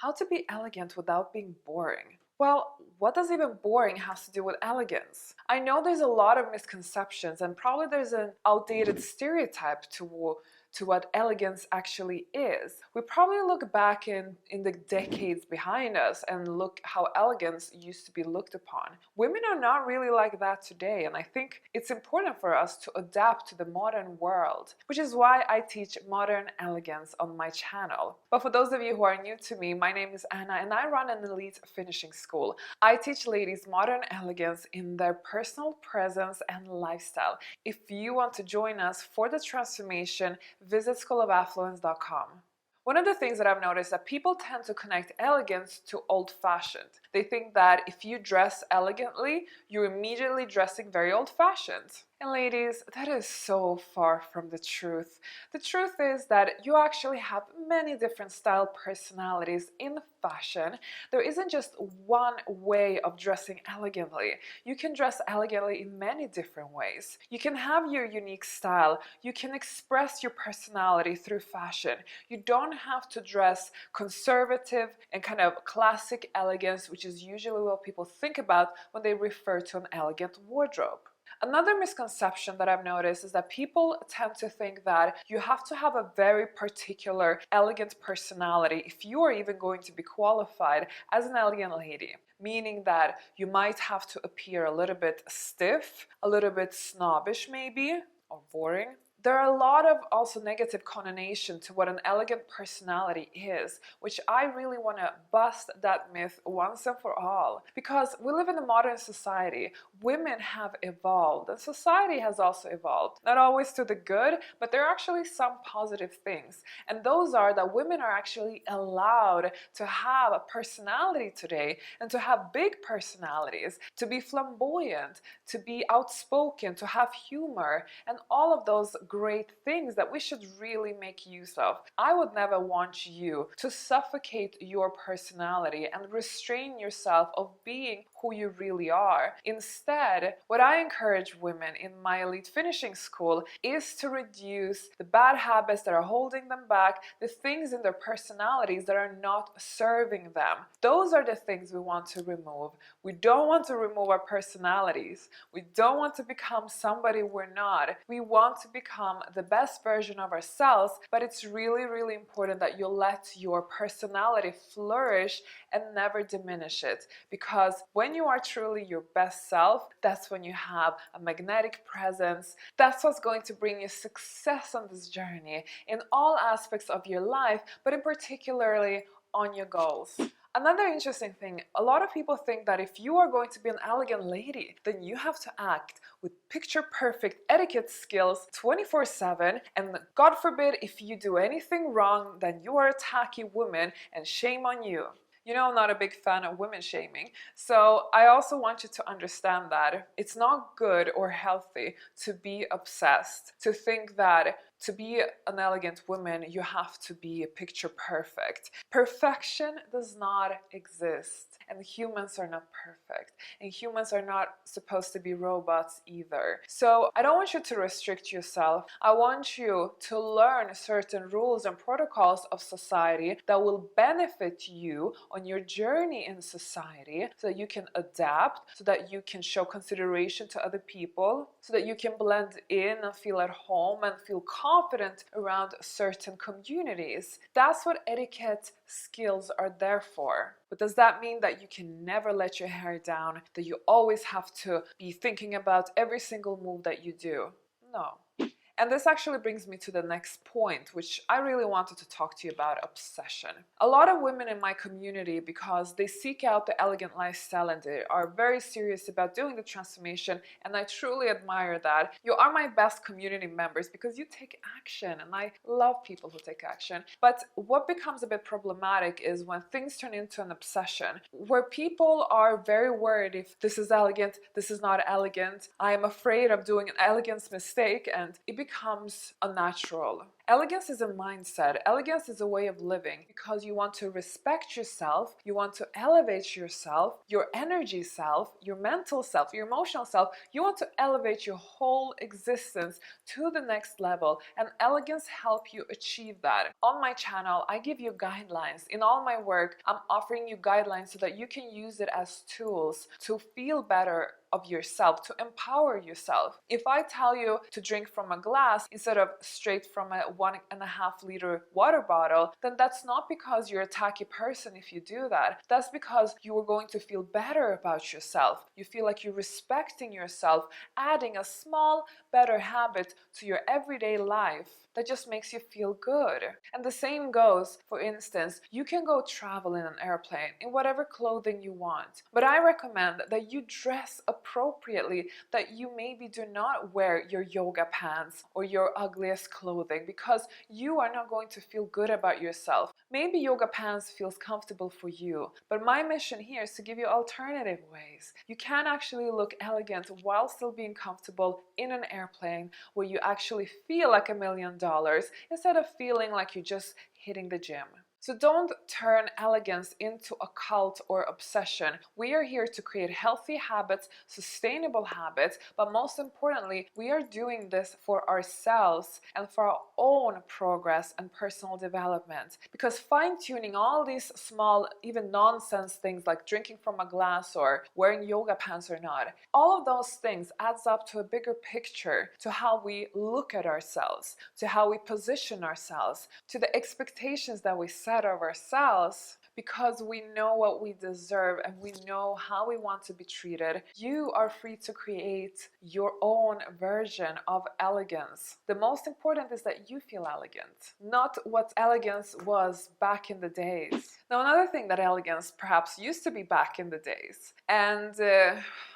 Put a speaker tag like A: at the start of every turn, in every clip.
A: How to be elegant without being boring. Well, what does even boring has to do with elegance? I know there's a lot of misconceptions and probably there's an outdated stereotype to what elegance actually is. We probably look back in the decades behind us and look how elegance used to be looked upon. Women are not really like that today, and I think it's important for us to adapt to the modern world, which is why I teach modern elegance on my channel. But for those of you who are new to me, my name is Anna and I run an elite finishing school. I teach ladies modern elegance in their personal presence and lifestyle. If you want to join us for the transformation, visit schoolaffluence.com. One of the things that I've noticed is that people tend to connect elegance to old-fashioned. They think that if you dress elegantly, you're immediately dressing very old-fashioned. And ladies, that is so far from the truth. The truth is that you actually have many different style personalities in fashion. There isn't just one way of dressing elegantly. You can dress elegantly in many different ways. You can have your unique style. You can express your personality through fashion. You don't have to dress conservative and kind of classic elegance, which is usually what people think about when they refer to an elegant wardrobe. Another misconception that I've noticed is that people tend to think that you have to have a very particular elegant personality if you are even going to be qualified as an elegant lady. Meaning that you might have to appear a little bit stiff, a little bit snobbish maybe, or boring. There are a lot of also negative connotation to what an elegant personality is, which I really want to bust that myth once and for all. Because we live in a modern society, women have evolved, and society has also evolved. Not always to the good, but there are actually some positive things. And those are that women are actually allowed to have a personality today, and to have big personalities, to be flamboyant, to be outspoken, to have humor, and all of those great things that we should really make use of. I would never want you to suffocate your personality and restrain yourself of being who you really are. Instead, what I encourage women in my elite finishing school is to reduce the bad habits that are holding them back, the things in their personalities that are not serving them. Those are the things we want to remove. We don't want to remove our personalities. We don't want to become somebody we're not. We want to become the best version of ourselves, but it's really, really important that you let your personality flourish and never diminish it. Because when you are truly your best self, that's when you have a magnetic presence. That's what's going to bring you success on this journey in all aspects of your life, but in particularly on your goals. Another interesting thing, a lot of people think that if you are going to be an elegant lady, then you have to act with picture-perfect etiquette skills 24/7, and God forbid if you do anything wrong, then you are a tacky woman and shame on you. You know, I'm not a big fan of women shaming, so I also want you to understand that it's not good or healthy to be obsessed, to think that to be an elegant woman, you have to be picture perfect. Perfection does not exist, and humans are not perfect, and humans are not supposed to be robots either. So I don't want you to restrict yourself. I want you to learn certain rules and protocols of society that will benefit you on your journey in society, so that you can adapt, so that you can show consideration to other people, so that you can blend in and feel at home and feel confident around certain communities. That's what etiquette skills are there for. But does that mean that you can never let your hair down, that you always have to be thinking about every single move that you do? No. And this actually brings me to the next point, which I really wanted to talk to you about: obsession. A lot of women in my community, because they seek out the elegant lifestyle and they are very serious about doing the transformation, and I truly admire that. You are my best community members because you take action, and I love people who take action. But what becomes a bit problematic is when things turn into an obsession, where people are very worried if this is elegant, this is not elegant, I am afraid of doing an elegance mistake, and it becomes unnatural. Elegance is a mindset. Elegance is a way of living because you want to respect yourself, you want to elevate yourself, your energy self, your mental self, your emotional self. You want to elevate your whole existence to the next level, and elegance helps you achieve that. On my channel, I give you guidelines. In all my work, I'm offering you guidelines so that you can use it as tools to feel better of yourself, to empower yourself. If I tell you to drink from a glass instead of straight from a 1.5 liter water bottle, then that's not because you're a tacky person if you do that. That's because you are going to feel better about yourself. You feel like you're respecting yourself, adding a small, better habit to your everyday life that just makes you feel good. And the same goes, for instance, you can go travel in an airplane in whatever clothing you want, but I recommend that you dress appropriately, that you maybe do not wear your yoga pants or your ugliest clothing, because you are not going to feel good about yourself. Maybe yoga pants feels comfortable for you, but my mission here is to give you alternative ways. You can actually look elegant while still being comfortable in an airplane where you actually feel like $1,000,000 instead of feeling like you're just hitting the gym. So don't turn elegance into a cult or obsession. We are here to create healthy habits, sustainable habits, but most importantly, we are doing this for ourselves and for our own progress and personal development. Because fine-tuning all these small, even nonsense things like drinking from a glass or wearing yoga pants or not, all of those things adds up to a bigger picture, to how we look at ourselves, to how we position ourselves, to the expectations that we set of ourselves, because we know what we deserve and we know how we want to be treated. You are free to create your own version of elegance. The most important is that you feel elegant, not what elegance was back in the days. Now, another thing that elegance perhaps used to be back in the days, and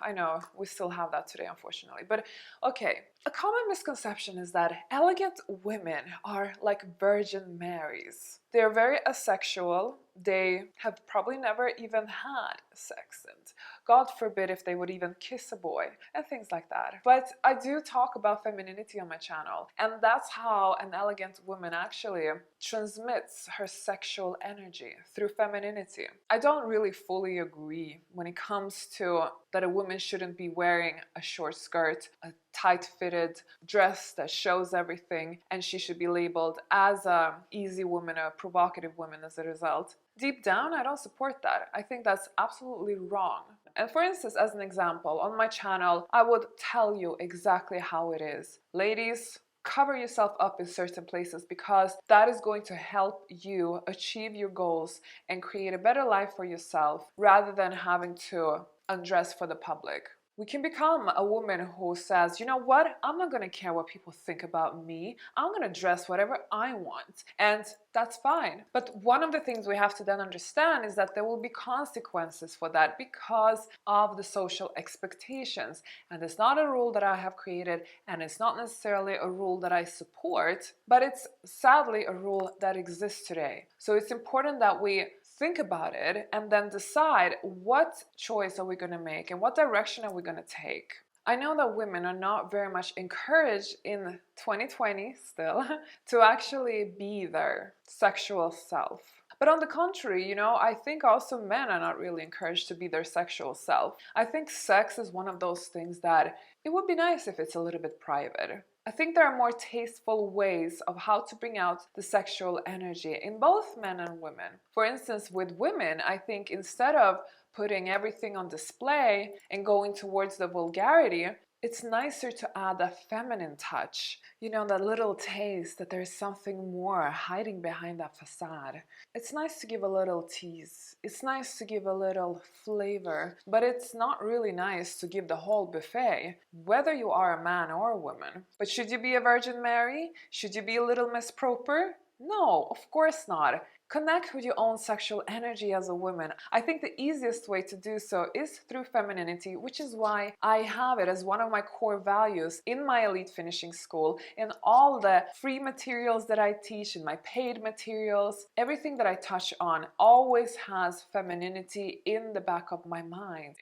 A: I know we still have that today, unfortunately, but okay. A common misconception is that elegant women are like Virgin Marys. They're very asexual. They have probably never even had sex, and God forbid if they would even kiss a boy and things like that. But I do talk about femininity on my channel, and that's how an elegant woman actually transmits her sexual energy, through femininity. I don't really fully agree when it comes to that a woman shouldn't be wearing a short skirt, a tight-fitted dress that shows everything, and she should be labeled as a easy woman, a provocative woman as a result. Deep down, I don't support that. I think that's absolutely wrong. And for instance, as an example, on my channel, I would tell you exactly how it is. Ladies, cover yourself up in certain places, because that is going to help you achieve your goals and create a better life for yourself, rather than having to undress for the public. We can become a woman who says, you know what, I'm not gonna care what people think about me. I'm gonna dress whatever I want. And that's fine. But one of the things we have to then understand is that there will be consequences for that because of the social expectations. And it's not a rule that I have created, and it's not necessarily a rule that I support, but it's sadly a rule that exists today. So it's important that we think about it and then decide what choice are we going to make and what direction are we going to take. I know that women are not very much encouraged in 2020 still to actually be their sexual self. But on the contrary, I think also men are not really encouraged to be their sexual self. I think sex is one of those things that it would be nice if it's a little bit private. I think there are more tasteful ways of how to bring out the sexual energy in both men and women. For instance, with women, I think instead of putting everything on display and going towards the vulgarity, it's nicer to add a feminine touch. That little taste that there's something more hiding behind that facade. It's nice to give a little tease. It's nice to give a little flavor, but it's not really nice to give the whole buffet, whether you are a man or a woman. But should you be a Virgin Mary? Should you be a little Miss Proper? No, of course not. Connect with your own sexual energy as a woman. I think the easiest way to do so is through femininity, which is why I have it as one of my core values in my elite finishing school, in all the free materials that I teach, in my paid materials. Everything that I touch on always has femininity in the back of my mind.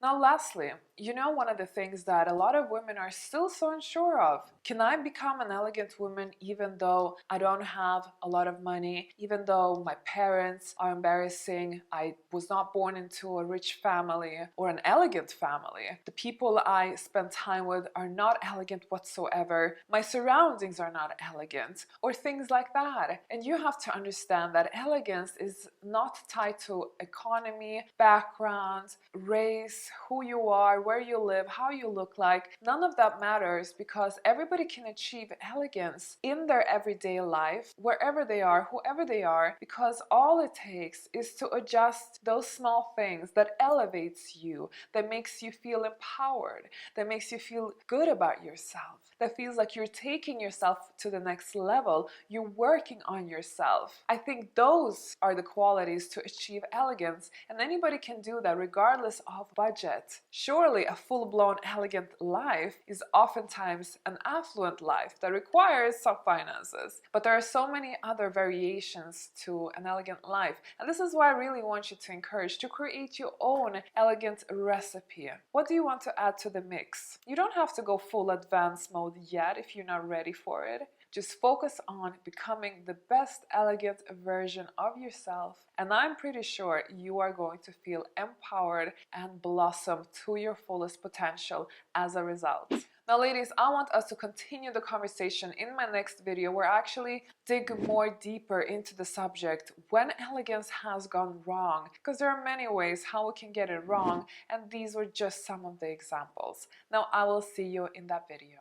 A: Now, lastly, one of the things that a lot of women are still so unsure of: can I become an elegant woman even though I don't have a lot of money, even though my parents are embarrassing, I was not born into a rich family or an elegant family, the people I spend time with are not elegant whatsoever, my surroundings are not elegant, or things like that. And you have to understand that elegance is not tied to economy, background, race, who you are, where you live, how you look like. None of that matters, because everybody can achieve elegance in their everyday life, wherever they are, whoever they are, because all it takes is to adjust those small things that elevates you, that makes you feel empowered, that makes you feel good about yourself, that feels like you're taking yourself to the next level, you're working on yourself. I think those are the qualities to achieve elegance, and anybody can do that regardless of budget. Surely a full-blown elegant life is oftentimes an affluent life that requires some finances, but there are so many other variations to an elegant life, and this is why I really want you to encourage to create your own elegant recipe. What do you want to add to the mix? You don't have to go full advanced mode yet if you're not ready for it. Just focus on becoming the best elegant version of yourself, and I'm pretty sure you are going to feel empowered and blossom to your fullest potential as a result. Now, ladies, I want us to continue the conversation in my next video, where I actually dig more deeper into the subject when elegance has gone wrong, because there are many ways how we can get it wrong, and these were just some of the examples. Now, I will see you in that video.